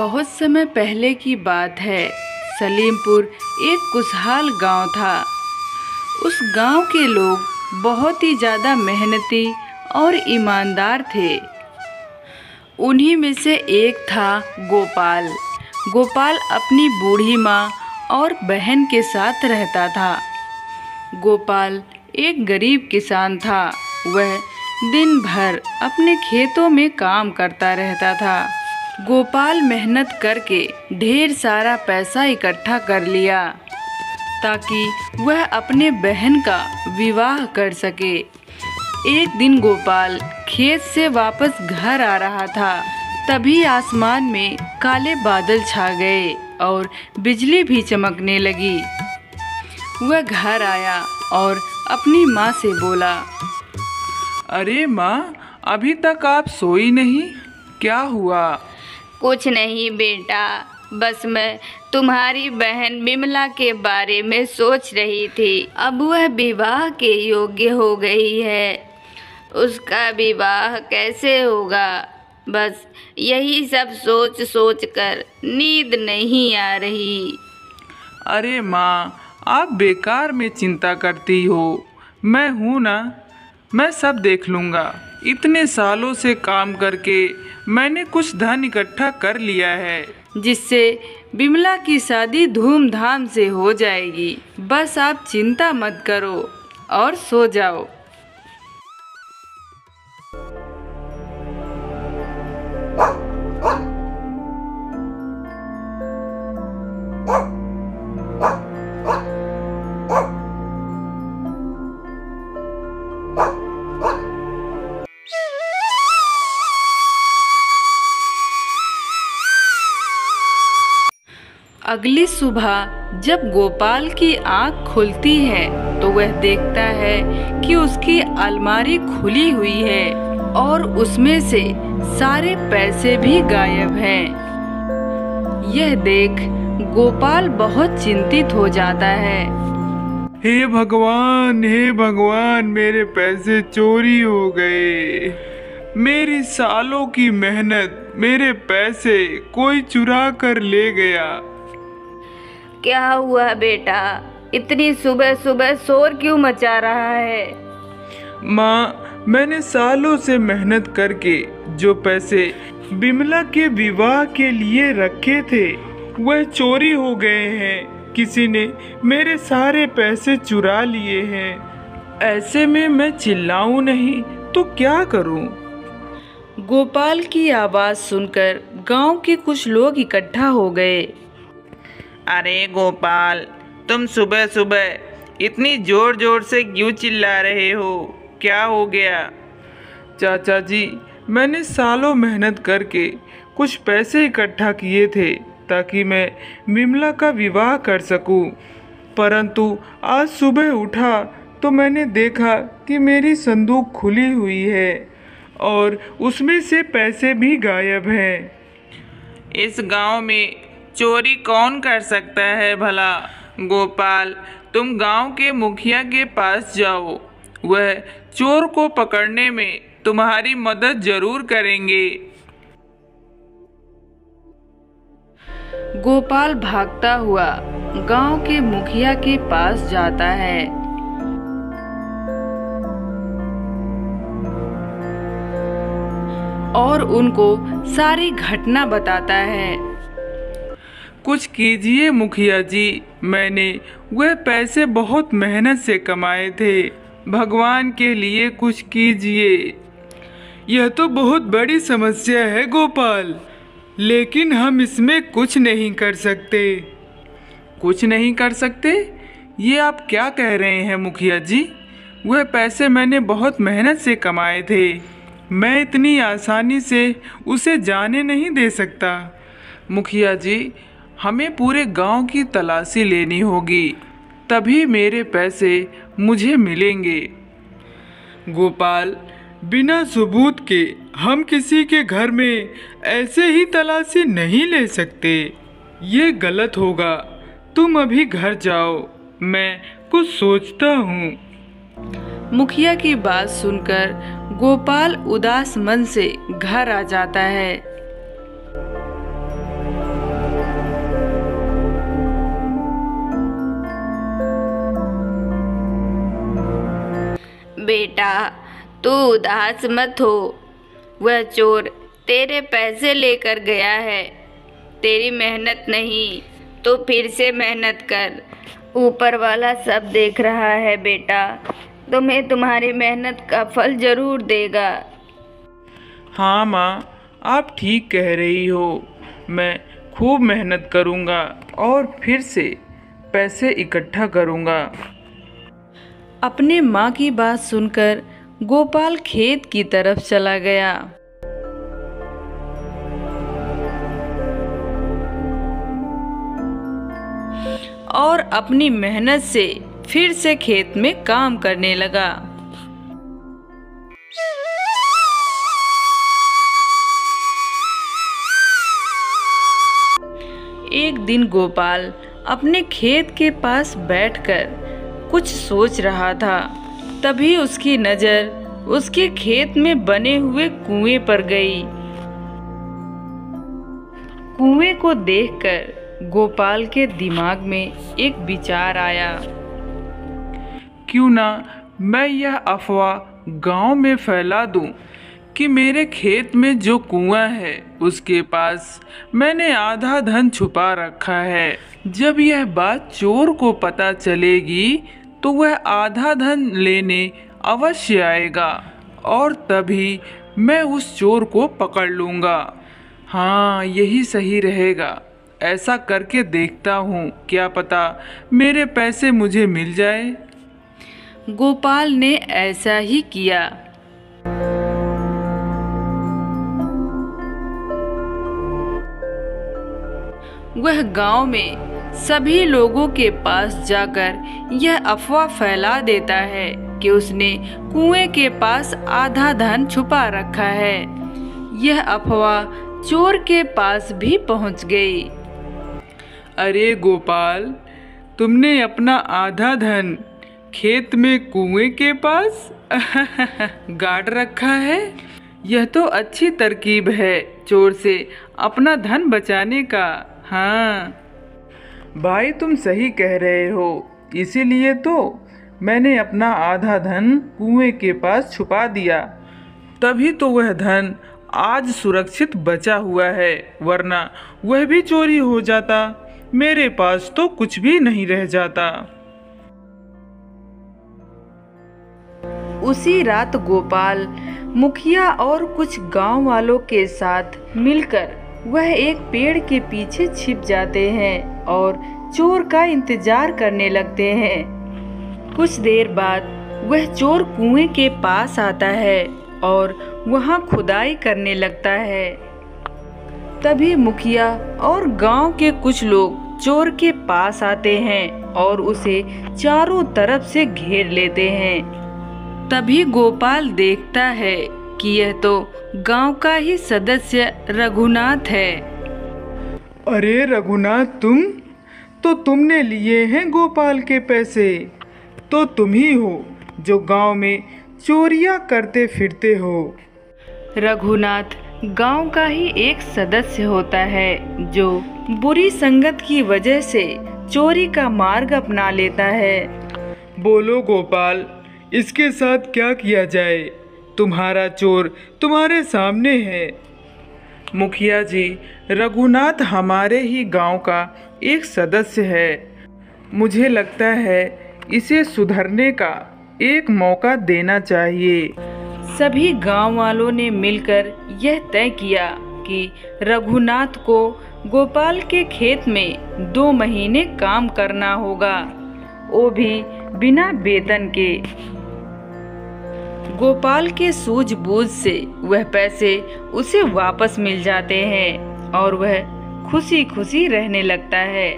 बहुत समय पहले की बात है। सलीमपुर एक खुशहाल गांव था। उस गांव के लोग बहुत ही ज़्यादा मेहनती और ईमानदार थे। उन्हीं में से एक था गोपाल। गोपाल अपनी बूढ़ी माँ और बहन के साथ रहता था। गोपाल एक गरीब किसान था। वह दिन भर अपने खेतों में काम करता रहता था। गोपाल मेहनत करके ढेर सारा पैसा इकट्ठा कर लिया ताकि वह अपने बहन का विवाह कर सके। एक दिन गोपाल खेत से वापस घर आ रहा था, तभी आसमान में काले बादल छा गए और बिजली भी चमकने लगी। वह घर आया और अपनी माँ से बोला, अरे माँ, अभी तक आप सोई नहीं, क्या हुआ? कुछ नहीं बेटा, बस मैं तुम्हारी बहन बिमला के बारे में सोच रही थी। अब वह विवाह के योग्य हो गई है, उसका विवाह कैसे होगा, बस यही सब सोच सोच कर नींद नहीं आ रही। अरे माँ, आप बेकार में चिंता करती हो। मैं हूँ ना, मैं सब देख लूँगा। इतने सालों से काम करके मैंने कुछ धन इकट्ठा कर लिया है, जिससे बिमला की शादी धूमधाम से हो जाएगी। बस आप चिंता मत करो और सो जाओ। अगली सुबह जब गोपाल की आँख खुलती है तो वह देखता है कि उसकी अलमारी खुली हुई है और उसमें से सारे पैसे भी गायब हैं। यह देख गोपाल बहुत चिंतित हो जाता है। हे भगवान, मेरे पैसे चोरी हो गए। मेरी सालों की मेहनत, मेरे पैसे कोई चुरा कर ले गया। क्या हुआ बेटा, इतनी सुबह सुबह शोर क्यों मचा रहा है? माँ, मैंने सालों से मेहनत करके जो पैसे बिमला के विवाह के लिए रखे थे वह चोरी हो गए हैं। किसी ने मेरे सारे पैसे चुरा लिए हैं। ऐसे में मैं चिल्लाऊं नहीं तो क्या करूं? गोपाल की आवाज़ सुनकर गांव के कुछ लोग इकट्ठा हो गए। अरे गोपाल, तुम सुबह सुबह इतनी जोर जोर से क्यों चिल्ला रहे हो? क्या हो गया? चाचा जी, मैंने सालों मेहनत करके कुछ पैसे इकट्ठा किए थे ताकि मैं बिमला का विवाह कर सकूं। परंतु आज सुबह उठा तो मैंने देखा कि मेरी संदूक खुली हुई है और उसमें से पैसे भी गायब हैं। इस गांव में चोरी कौन कर सकता है भला? गोपाल, तुम गांव के मुखिया के पास जाओ, वह चोर को पकड़ने में तुम्हारी मदद जरूर करेंगे। गोपाल भागता हुआ गांव के मुखिया के पास जाता है। और उनको सारी घटना बताता है। कुछ कीजिए मुखिया जी, मैंने वह पैसे बहुत मेहनत से कमाए थे। भगवान के लिए कुछ कीजिए। यह तो बहुत बड़ी समस्या है गोपाल, लेकिन हम इसमें कुछ नहीं कर सकते। कुछ नहीं कर सकते? ये आप क्या कह रहे हैं मुखिया जी? वह पैसे मैंने बहुत मेहनत से कमाए थे। मैं इतनी आसानी से उसे जाने नहीं दे सकता। मुखिया जी, हमें पूरे गांव की तलाशी लेनी होगी, तभी मेरे पैसे मुझे मिलेंगे। गोपाल, बिना सबूत के हम किसी के घर में ऐसे ही तलाशी नहीं ले सकते। ये गलत होगा। तुम अभी घर जाओ, मैं कुछ सोचता हूँ। मुखिया की बात सुनकर गोपाल उदास मन से घर आ जाता है। बेटा तू उदास मत हो, वह चोर तेरे पैसे लेकर गया है। तेरी मेहनत नहीं तो फिर से मेहनत कर, ऊपर वाला सब देख रहा है बेटा, तुम्हें तुम्हारी मेहनत का फल जरूर देगा। हाँ माँ, आप ठीक कह रही हो। मैं खूब मेहनत करूँगा और फिर से पैसे इकट्ठा करूँगा। अपने माँ की बात सुनकर गोपाल खेत की तरफ चला गया। और अपनी मेहनत से फिर से खेत में काम करने लगा। एक दिन गोपाल अपने खेत के पास बैठकर कुछ सोच रहा था। तभी उसकी नजर उसके खेत में बने हुए कुएं पर गई। कुएं को देखकर गोपाल के दिमाग में एक विचार आया। क्यों ना मैं यह अफवाह गांव में फैला दूं कि मेरे खेत में जो कुआं है उसके पास मैंने आधा धन छुपा रखा है। जब यह बात चोर को पता चलेगी तो वह आधा धन लेने अवश्य आएगा और तभी मैं उस चोर को पकड़ लूँगा। हाँ, यही सही रहेगा। ऐसा करके देखता हूँ, क्या पता मेरे पैसे मुझे मिल जाए। गोपाल ने ऐसा ही किया। वह गांव में सभी लोगों के पास जाकर यह अफवाह फैला देता है कि उसने कुएं के पास आधा धन छुपा रखा है। यह अफवाह चोर के पास भी पहुंच गई। अरे गोपाल, तुमने अपना आधा धन खेत में कुएं के पास गाड़ रखा है। यह तो अच्छी तरकीब है चोर से अपना धन बचाने का। हाँ भाई, तुम सही कह रहे हो। इसीलिए तो मैंने अपना आधा धन कुएं के पास छुपा दिया। तभी तो वह धन आज सुरक्षित बचा हुआ है, वरना वह भी चोरी हो जाता। मेरे पास तो कुछ भी नहीं रह जाता। उसी रात गोपाल मुखिया और कुछ गांव वालों के साथ मिलकर वह एक पेड़ के पीछे छिप जाते हैं और चोर का इंतजार करने लगते हैं। कुछ देर बाद वह चोर कुएं के पास आता है और वहां खुदाई करने लगता है। तभी मुखिया और गांव के कुछ लोग चोर के पास आते हैं और उसे चारों तरफ से घेर लेते हैं। तभी गोपाल देखता है कि यह तो गांव का ही सदस्य रघुनाथ है। अरे रघुनाथ, तुमने लिए हैं गोपाल के पैसे। तो तुम ही हो जो गांव में चोरियां करते फिरते हो। रघुनाथ गांव का ही एक सदस्य होता है जो बुरी संगत की वजह से चोरी का मार्ग अपना लेता है। बोलो गोपाल, इसके साथ क्या किया जाए? तुम्हारा चोर तुम्हारे सामने है। मुखिया जी, रघुनाथ हमारे ही गांव का एक सदस्य है। मुझे लगता है इसे सुधरने का एक मौका देना चाहिए। सभी गांव वालों ने मिलकर यह तय किया कि रघुनाथ को गोपाल के खेत में 2 महीने काम करना होगा, वो भी बिना वेतन के। गोपाल के सूझबूझ से वह पैसे उसे वापस मिल जाते हैं और वह खुशी खुशी रहने लगता है।